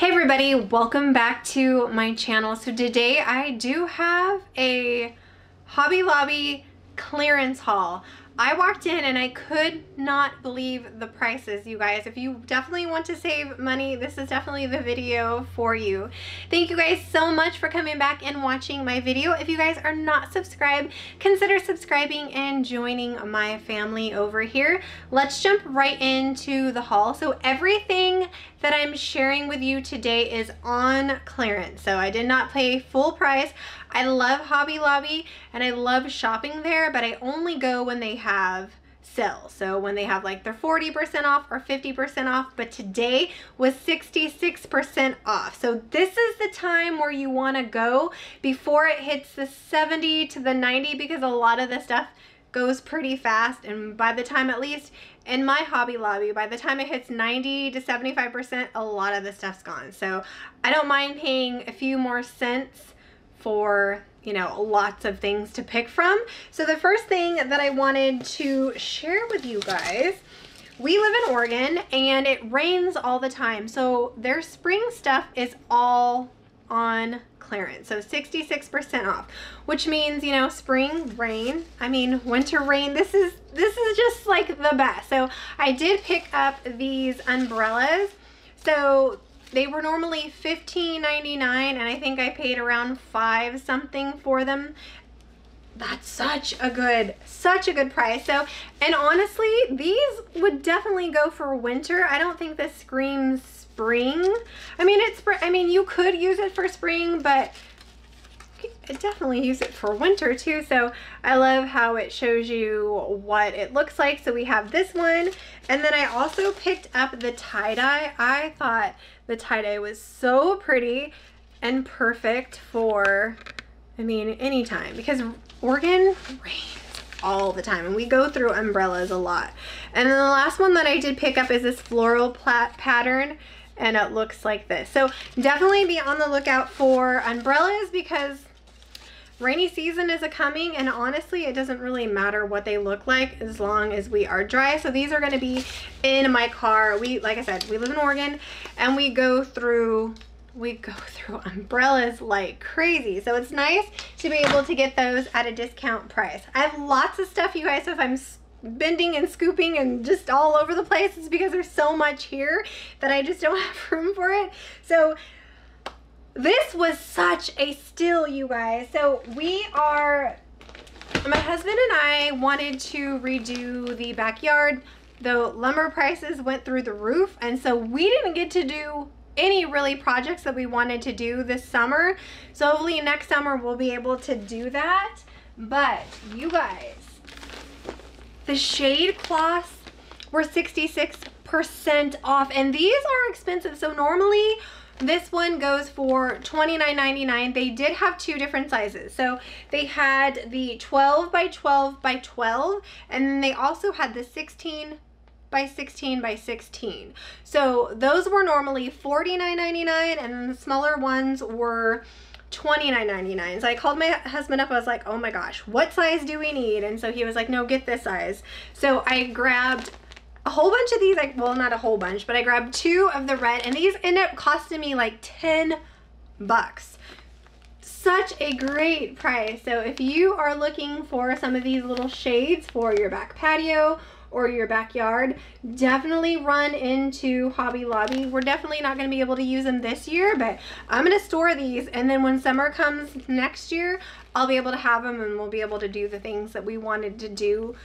Hey everybody, welcome back to my channel. So today I do have a Hobby Lobby clearance haul. I walked in and I could not believe the prices, you guys. If you definitely want to save money, this is definitely the video for you. Thank you guys so much for coming back and watching my video. If you guys are not subscribed, consider subscribing and joining my family over here. Let's jump right into the haul. So everything that I'm sharing with you today is on clearance. So I did not pay full price. I love Hobby Lobby and I love shopping there, but I only go when they have sales. So when they have like their 40% off or 50% off, but today was 66% off. So this is the time where you want to go before it hits the 70 to the 90, because a lot of the stuff goes pretty fast, and by the time, at least in my Hobby Lobby, by the time it hits 90 to 75%, a lot of the stuff's gone. So I don't mind paying a few more cents for, you know, lots of things to pick from. So the first thing that I wanted to share with you guys, we live in Oregon and it rains all the time. So their spring stuff is all on clearance. So 66% off, which means, you know, spring rain, I mean winter rain, this is just like the best. So I did pick up these umbrellas. So they were normally $15.99 and I think I paid around $5 something for them. That's such a good price. So, and honestly, these would definitely go for winter. I don't think this screams spring. I mean, you could use it for spring, but definitely use it for winter too. So I love how it shows you what it looks like. So we have this one, and then I also picked up the tie-dye. I thought the tie-dye was so pretty and perfect for, I mean, anytime, because Oregon rains all the time and we go through umbrellas a lot. And then the last one that I did pick up is this floral pattern, and it looks like this. So definitely be on the lookout for umbrellas, because rainy season is coming, and honestly it doesn't really matter what they look like as long as we are dry. So these are going to be in my car. Like I said, we live in Oregon and we go through umbrellas like crazy. So it's nice to be able to get those at a discount price. I have lots of stuff, you guys. So if I'm bending and scooping and just all over the place, it's because there's so much here that I just don't have room for it. So this was such a steal, you guys. So my husband and I wanted to redo the backyard. The lumber prices went through the roof, and so we didn't get to do any really projects that we wanted to do this summer. So hopefully next summer we'll be able to do that. But you guys, the shade cloths were 66% off, and these are expensive. So normally this one goes for $29.99. They did have two different sizes. So they had the 12 by 12 by 12, and then they also had the 16 by 16 by 16. So those were normally $49.99, and then the smaller ones were $29.99. So I called my husband up. I was like, oh my gosh, what size do we need? And so he was like, no, get this size. So I grabbed a whole bunch of these, like, well, not a whole bunch, but I grabbed two of the red, and these ended up costing me like 10 bucks. Such a great price. So if you are looking for some of these little shades for your back patio or your backyard, definitely run into Hobby Lobby. We're definitely not going to be able to use them this year, but I'm going to store these, and then when summer comes next year, I'll be able to have them, and we'll be able to do the things that we wanted to do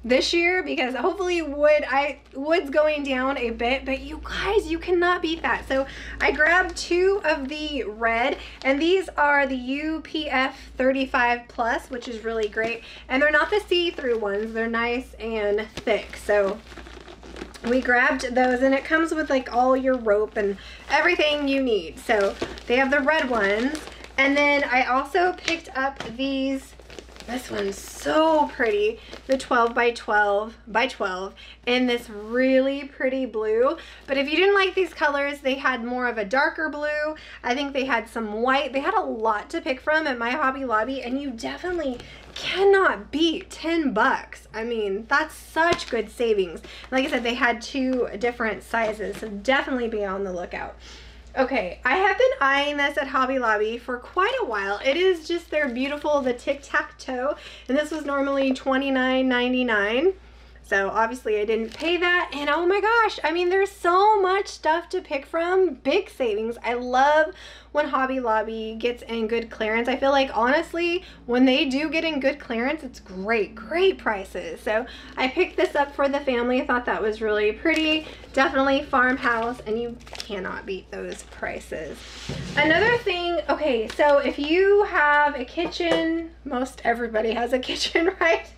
this year, because hopefully wood's going down a bit, but you guys, you cannot beat that. So I grabbed two of the red, and these are the UPF 35 plus, which is really great, and they're not the see-through ones. They're nice and thick. So we grabbed those, and it comes with like all your rope and everything you need. So they have the red ones, and then I also picked up these. This one's so pretty, the 12 by 12 by 12 in this really pretty blue. But if you didn't like these colors, they had more of a darker blue. I think they had some white. They had a lot to pick from at my Hobby Lobby, and you definitely cannot beat 10 bucks. I mean, that's such good savings. Like I said, they had two different sizes, so definitely be on the lookout. Okay, I have been eyeing this at Hobby Lobby for quite a while. It is just, they're beautiful, the tic-tac-toe, and this was normally $29.99. So obviously I didn't pay that, and oh my gosh, I mean, there's so much stuff to pick from. Big savings. I love when Hobby Lobby gets in good clearance. I feel like honestly, when they do get in good clearance, it's great prices. So I picked this up for the family. I thought that was really pretty. Definitely farmhouse, and you cannot beat those prices. Another thing, okay, so if you have a kitchen, most everybody has a kitchen, right?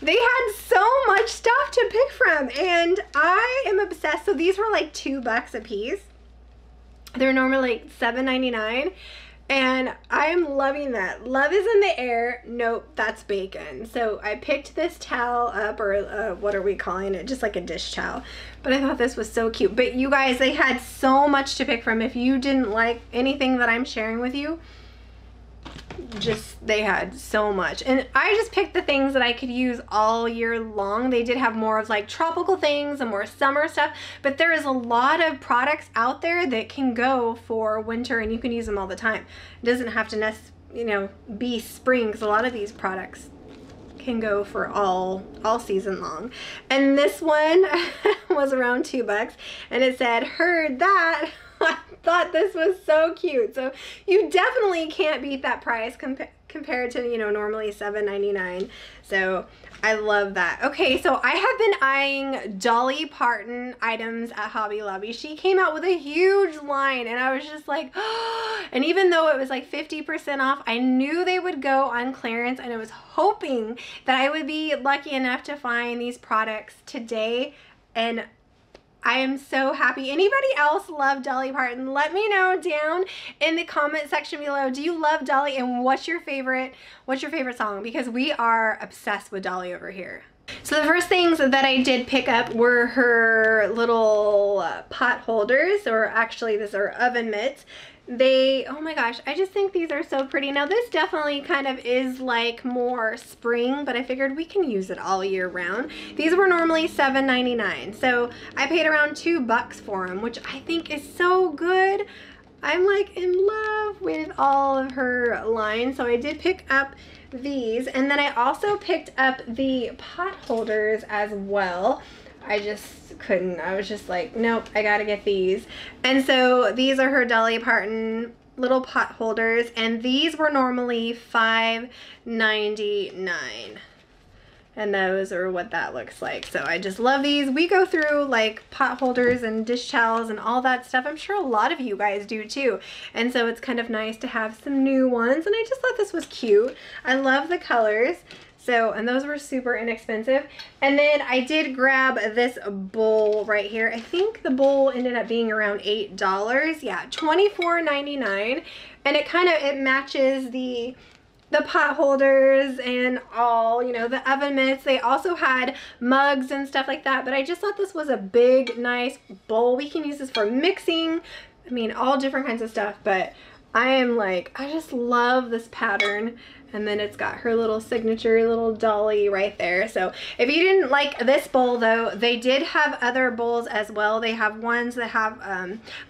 They had so much stuff to pick from, and I am obsessed. So these were like $2 a piece. They're normally like $7.99, and I am loving that. Love is in the air. Nope, that's bacon. So I picked this towel up, or what are we calling it? Just like a dish towel. But I thought this was so cute. But you guys, they had so much to pick from. If you didn't like anything that I'm sharing with you, just, they had so much, and I just picked the things that I could use all year long. They did have more of like tropical things and more summer stuff, but there is a lot of products out there that can go for winter, and you can use them all the time. It doesn't have to be spring, because a lot of these products can go for all season long. And this one was around $2, and it said, "Heard that." I thought this was so cute. So you definitely can't beat that price compared to, normally $7.99. So I love that. Okay, so I have been eyeing Dolly Parton items at Hobby Lobby. She came out with a huge line, and I was just like, oh. And even though it was like 50% off, I knew they would go on clearance, and I was hoping that I would be lucky enough to find these products today, and I am so happy. Anybody else love Dolly Parton? Let me know down in the comment section below. Do you love Dolly, and what's your favorite song? Because we are obsessed with Dolly over here. So the first things that I did pick up were her little pot holders, or actually these are oven mitts. Oh my gosh, I just think these are so pretty. Now this definitely kind of is like more spring, but I figured we can use it all year round. These were normally $7.99, so I paid around $2 for them, which I think is so good. I'm like in love with all of her line, so I did pick up these, and then I also picked up the pot holders as well. I just couldn't. I was just like, nope, I gotta get these. And so these are her Dolly Parton little pot holders, and these were normally $5.99. And those are what that looks like. So I just love these. We go through like pot holders and dish towels and all that stuff. I'm sure a lot of you guys do too. And so it's kind of nice to have some new ones. And I just thought this was cute. I love the colors. So, and those were super inexpensive. And then I did grab this bowl right here. I think the bowl ended up being around $8. Yeah, $24.99. And it matches the pot holders and all, the oven mitts. They also had mugs and stuff like that. But I just thought this was a big, nice bowl. We can use this for mixing. I mean, all different kinds of stuff. But I just love this pattern. And then it's got her little signature little Dolly right there. So if you didn't like this bowl though, they did have other bowls as well. They have ones that have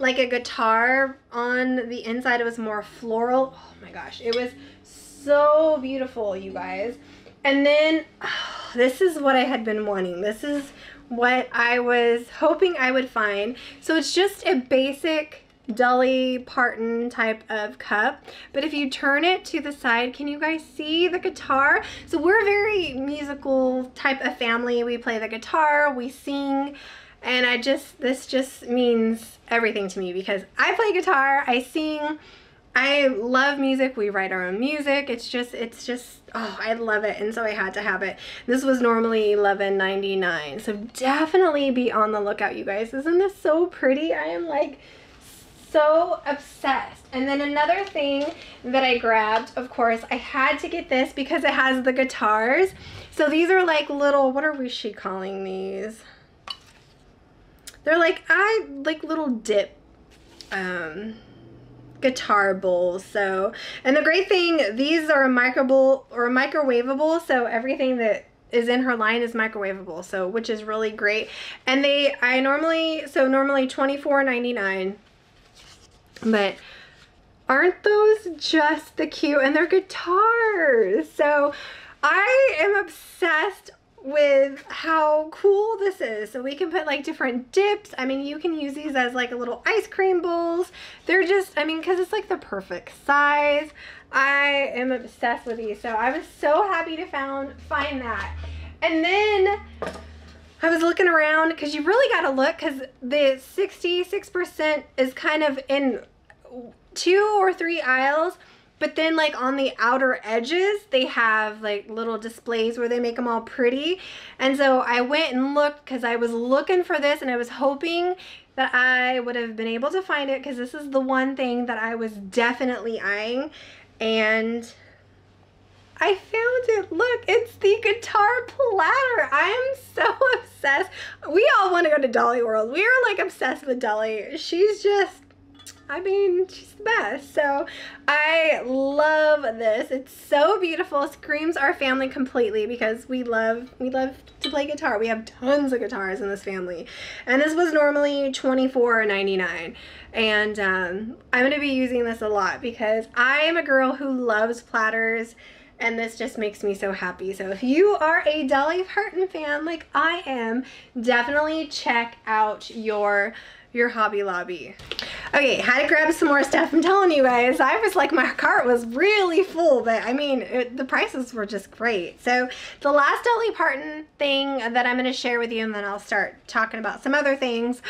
like a guitar on the inside. It was more floral. Oh my gosh, it was so beautiful, you guys. And then this is what I had been wanting. This is what I was hoping I would find. So it's just a basic Dolly Parton type of cup, but if you turn it to the side, can you guys see the guitar? So we're a very musical type of family. We play the guitar, we sing, and this just means everything to me because I play guitar, I sing, I love music, we write our own music. It's just, oh, I love it, and so I had to have it. This was normally $11.99, so definitely be on the lookout, you guys. Isn't this so pretty? I am like so obsessed. And then another thing that I grabbed, of course, I had to get this because it has the guitars. So these are like little, what are she calling these? They're like, little dip guitar bowls. So, and the great thing, these are microwavable, so everything that is in her line is microwavable, so which is really great. And normally $24.99. But aren't those just the cute? And they're guitars. So I am obsessed with how cool this is. So we can put like different dips. I mean, you can use these as like a little ice cream bowls. They're just, I mean, because it's like the perfect size. I am obsessed with these. So I was so happy to find that. And then I was looking around because you really got to look, because the 66% is kind of in 2 or 3 aisles. But then like on the outer edges, they have like little displays where they make them all pretty. And so I went and looked because I was looking for this, and I was hoping that I would have been able to find it, because this is the one thing that I was definitely eyeing. And I found it. Look, it's the guitar platter. I am so obsessed. We all want to go to Dolly World. We are like obsessed with Dolly. She's just, I mean, she's the best. So I love this. It's so beautiful. Screams our family completely, because we love to play guitar. We have tons of guitars in this family. And this was normally $24.99. And I'm going to be using this a lot, because I am a girl who loves platters. And this just makes me so happy. So if you are a Dolly Parton fan like I am, definitely check out your Hobby Lobby. Okay, had to grab some more stuff. I'm telling you guys, I was like, my cart was really full, but I mean, the prices were just great. So the last Dolly Parton thing that I'm going to share with you, and then I'll start talking about some other things.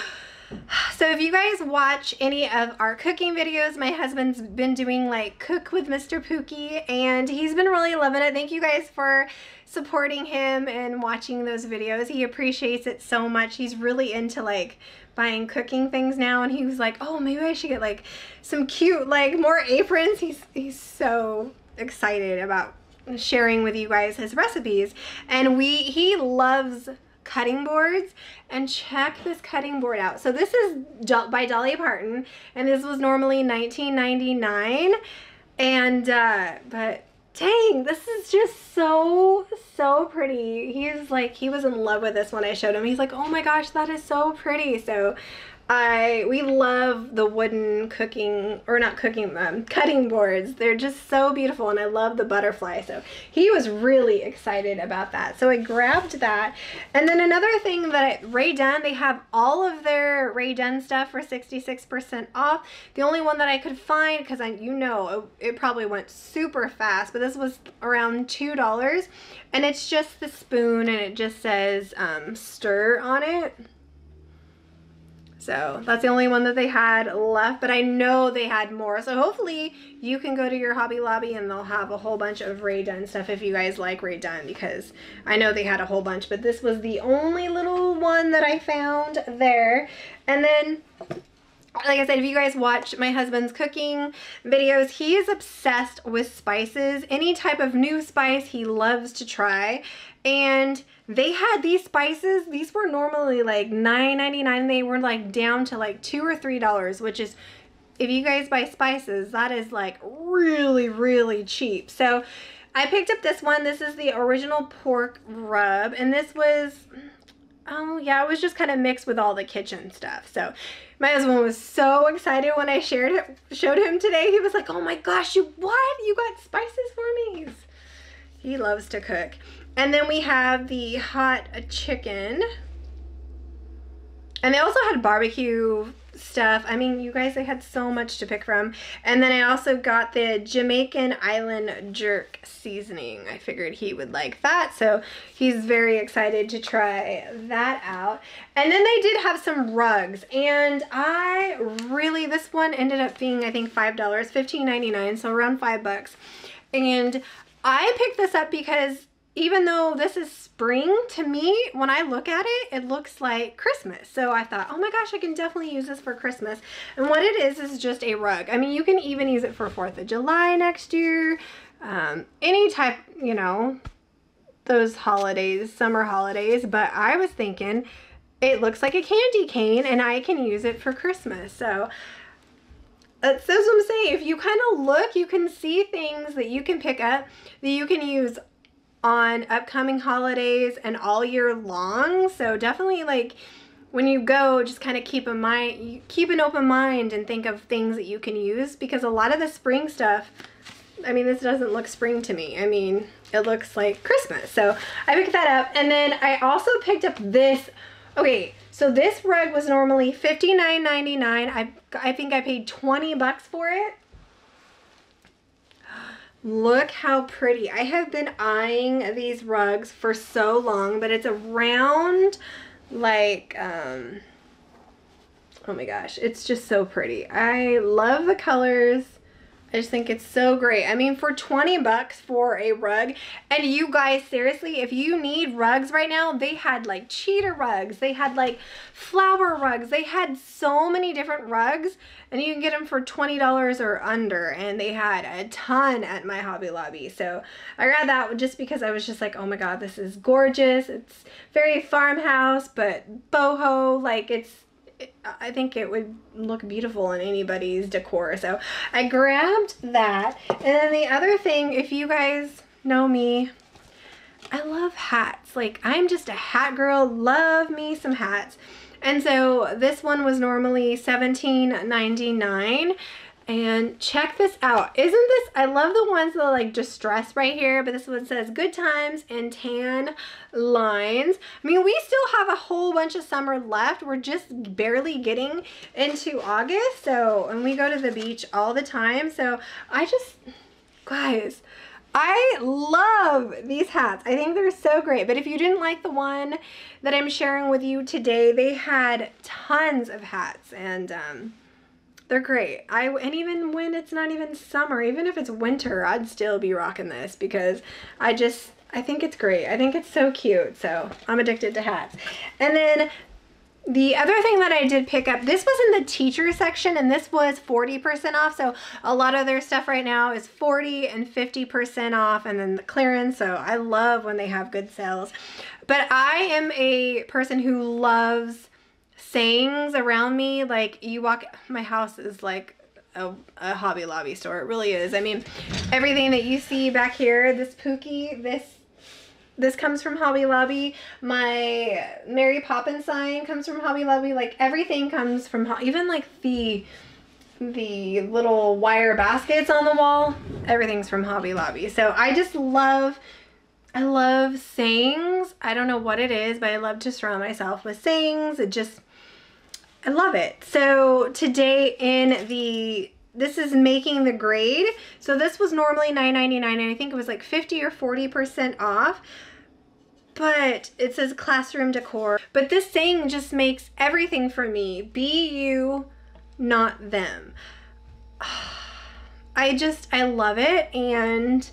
So if you guys watch any of our cooking videos, my husband's been doing like Cook with Mr. Pookie, and he's been really loving it. Thank you guys for supporting him and watching those videos. He appreciates it so much. He's really into like buying cooking things now, and he was like, oh, maybe I should get like some cute, like more aprons. He's so excited about sharing with you guys his recipes. And he loves cutting boards, and check this cutting board out. So this is by Dolly Parton, and this was normally $19.99, and but dang, this is just so pretty. He was in love with this when I showed him. He's like, oh my gosh, that is so pretty. So we love the wooden cutting boards. They're just so beautiful, and I love the butterfly. So he was really excited about that. So I grabbed that. And then another thing that Rae Dunn, they have all of their Rae Dunn stuff for 66% off. The only one that I could find, because it probably went super fast, but this was around $2, and it's just the spoon, and it just says stir on it. So that's the only one that they had left, but I know they had more. So hopefully you can go to your Hobby Lobby and they'll have a whole bunch of Rae Dunn stuff if you guys like Rae Dunn, because I know they had a whole bunch, but this was the only little one that I found there. And then, like I said, if you guys watch my husband's cooking videos, he is obsessed with spices. Any type of new spice he loves to try. And they had these spices. These were normally like $9.99. They were like down to like $2 or $3, which is, if you guys buy spices, that is like really cheap. So I picked up this one. This is the original pork rub, and this was, oh yeah, it was just kind of mixed with all the kitchen stuff. So my husband was so excited when I showed him today. He was like, oh my gosh, you got spices for me? He loves to cook. And then we have the hot chicken. And they also had barbecue stuff. I mean, you guys, they had so much to pick from. And then I also got the Jamaican Island Jerk seasoning. I figured he would like that, so he's very excited to try that out. And then they did have some rugs, and this one ended up being, I think, $5, $15.99, so around $5. And I picked this up because even though this is spring, to me, when I look at it, it looks like Christmas. So I thought, oh my gosh, I can definitely use this for Christmas. And what it is just a rug. I mean, you can even use it for 4th of July next year. Any type, those holidays, summer holidays. But I was thinking, it looks like a candy cane, and I can use it for Christmas. So that's what I'm saying. If you kind of look, you can see things that you can pick up that you can use on upcoming holidays and all year long. So definitely, like, when you go, just kind of keep an open mind and think of things that you can use, because a lot of the spring stuff, I mean, this doesn't look spring to me. I mean, it looks like Christmas. So I picked that up. And then I also picked up this. Okay, so this rug was normally $59.99. I think I paid 20 bucks for it. Look how pretty. I have been eyeing these rugs for so long, but it's a round, like, oh my gosh, it's just so pretty. I love the colors. I just think it's so great. I mean, for 20 bucks for a rug, and you guys, seriously, if you need rugs right now, they had like cheetah rugs, they had like flower rugs, they had so many different rugs, and you can get them for $20 or under, and they had a ton at my Hobby Lobby. So I grabbed that just because I was just like, oh my god, this is gorgeous. It's very farmhouse, but boho, like I think it would look beautiful in anybody's decor. So I grabbed that. And then the other thing, if you guys know me, I love hats. Like, I'm just a hat girl, love me some hats. And so this one was normally $17.99. And check this out. Isn't this, I love the ones that are like distressed right here, but this one says good times and tan lines. I mean, we still have a whole bunch of summer left. We're just barely getting into August. So, and we go to the beach all the time. So guys, I love these hats. I think they're so great. But if you didn't like the one that I'm sharing with you today, they had tons of hats, and they're great. And even when it's not even summer, even if it's winter, I'd still be rocking this, because I think it's great. I think it's so cute. So I'm addicted to hats. And then the other thing that I did pick up, this was in the teacher section, and this was 40% off. So a lot of their stuff right now is 40 and 50% off, and then the clearance. So I love when they have good sales. But I am a person who loves sayings around me. Like, you walk, my house is like a Hobby Lobby store. It really is. I mean, everything that you see back here, this Pookie, this comes from Hobby Lobby. My Mary Poppins sign comes from Hobby Lobby. Like, everything comes from, even like the little wire baskets on the wall, everything's from Hobby Lobby. So I just love, I love sayings. I don't know what it is, but I love to surround myself with sayings. I love it. So today this is making the grade. So this was normally $9.99, and I think it was like 50 or 40% off. But it says classroom decor. But this saying just makes everything for me. Be you, not them. I love it, and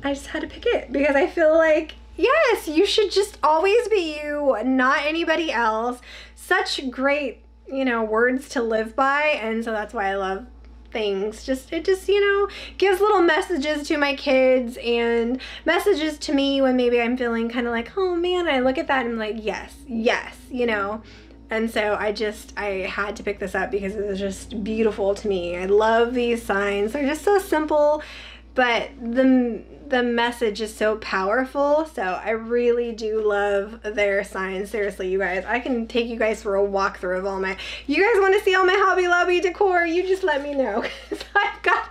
I just had to pick it because I feel like, yes, you should just always be you, not anybody else. Such great, you know, words to live by, and so that's why I love things. It just, you know, gives little messages to my kids and messages to me when maybe I'm feeling kind of like, oh man, I look at that and I'm like, yes, yes, you know. And so I had to pick this up because it was just beautiful to me. I love these signs. They're just so simple, but the message is so powerful. So I really do love their signs. Seriously, you guys, I can take you guys for a walkthrough of all my, you guys want to see all my Hobby Lobby decor, you just let me know. I've got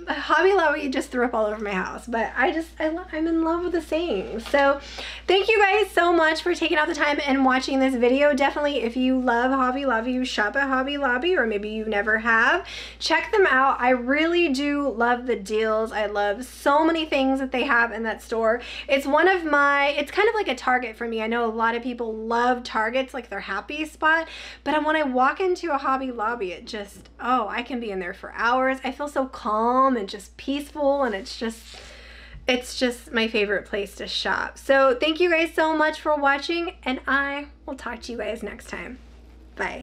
Hobby Lobby just threw up all over my house, but I'm in love with the sayings. So thank you guys so much for taking out the time and watching this video. Definitely, if you love Hobby Lobby, you shop at Hobby Lobby, or maybe you never have, check them out. I really do love the deals. I love so many things that they have in that store. It's kind of like a Target for me. I know a lot of people love Targets, like their happy spot, but when I walk into a Hobby Lobby, it just, oh, I can be in there for hours. I feel so calm and just peaceful, and it's just my favorite place to shop. So thank you guys so much for watching, and I will talk to you guys next time. Bye.